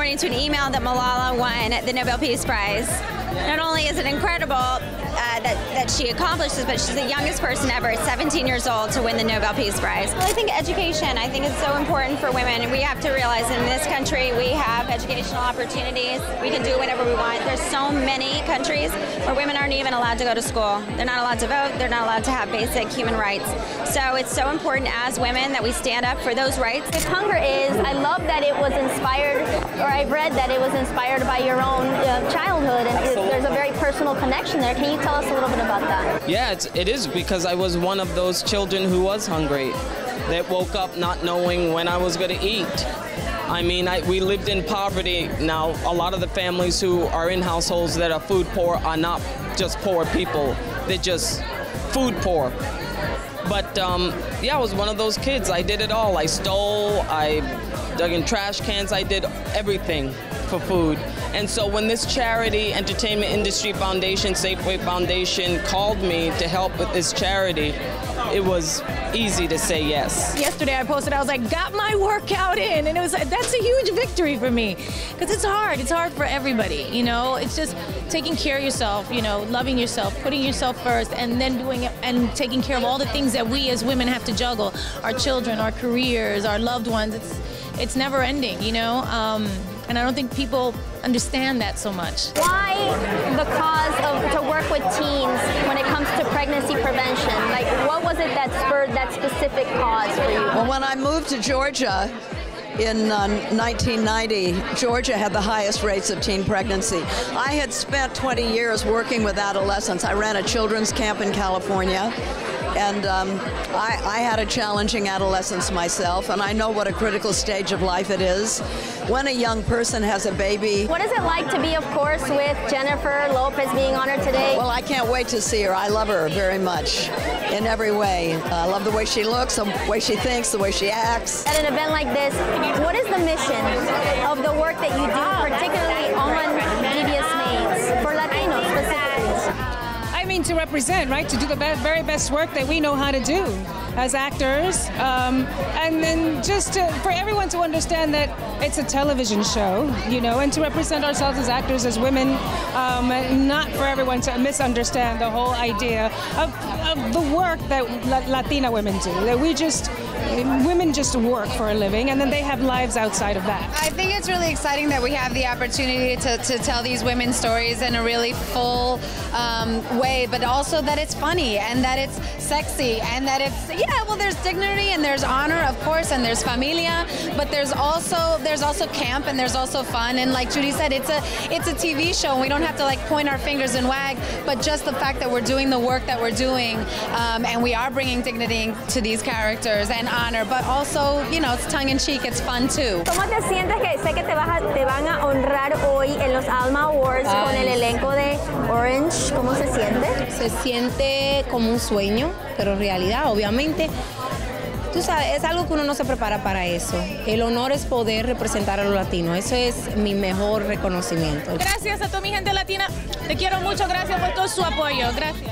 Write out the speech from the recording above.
morning to an email that Malala won the Nobel Peace Prize. Not only is it incredible that she accomplished this, but she's the youngest person ever at 17 years old to win the Nobel Peace Prize. Well, I think education, I think is so important for women. We have to realize in this country we have educational opportunities. We can do whatever we want. There's so many countries where women aren't even allowed to go to school. They're not allowed to vote. They're not allowed to have basic human rights. So it's so important as women that we stand up for those rights. If hunger is, I love that it was inspired, or I've read that it was inspired by your own childhood, and there's a very personal connection there. Can you tell us a little bit about that? Yeah, it is, because I was one of those children who was hungry, that woke up not knowing when I was going to eat. I mean, we lived in poverty. Now, a lot of the families who are in households that are food poor are not just poor people. They're just food poor. But yeah, I was one of those kids. I did it all. I stole, I dug in trash cans, I did everything for food. And so when this charity, Entertainment Industry Foundation, Safeway Foundation, called me to help with this charity, it was easy to say yes. Yesterday I posted, I was like, got my workout in, and it was that's a huge victory for me, because it's hard for everybody, you know. It's just taking care of yourself, you know, loving yourself, putting yourself first, and then doing it and taking care of all the things that we as women have to juggle, our children, our careers, our loved ones. It's never ending, you know, and I don't think people understand that so much. Why the cause to work with teens when it comes to pregnancy prevention? Like, what was it that spurred that specific cause for you? Well, when I moved to Georgia in 1990, Georgia had the highest rates of teen pregnancy. I had spent 20 years working with adolescents. I ran a children's camp in California. And I had a challenging adolescence myself, and I know what a critical stage of life it is when a young person has a baby. What is it like to be, of course, with Jennifer Lopez being honored today? Well, I can't wait to see her. I love her very much in every way. I love the way she looks, the way she thinks, the way she acts. At an event like this, what is the mission of the work that you do, particularly on GBS Mains, for Latinos specifically? I mean, to represent, right? To do the very best work that we know how to do as actors. And then just for everyone to understand that it's a television show, you know, and to represent ourselves as actors, as women, not for everyone to misunderstand the whole idea of the work that Latina women do. That women just work for a living, and then they have lives outside of that. I think it's really exciting that we have the opportunity to tell these women's stories in a really full way, but also that it's funny and that it's sexy and that it's, yeah, well, there's dignity and there's honor, of course, and there's familia, but there's also camp and there's also fun. And like Judy said, it's a TV show. We don't have to like point our fingers and wag, but just the fact that we're doing the work that we're doing, and we are bringing dignity to these characters and honor, but also, you know, it's tongue-in-cheek, it's fun too. ¿Cómo te sientes que sé que te van a honrar hoy en los Alma Awards con el elenco de Orange? ¿Cómo se siente? Se siente como un sueño, pero realidad, obviamente. Tú sabes, es algo que uno no se prepara para eso. El honor es poder representar a los latinos. Eso es mi mejor reconocimiento. Gracias a toda mi gente latina. Te quiero mucho. Gracias por todo su apoyo. Gracias.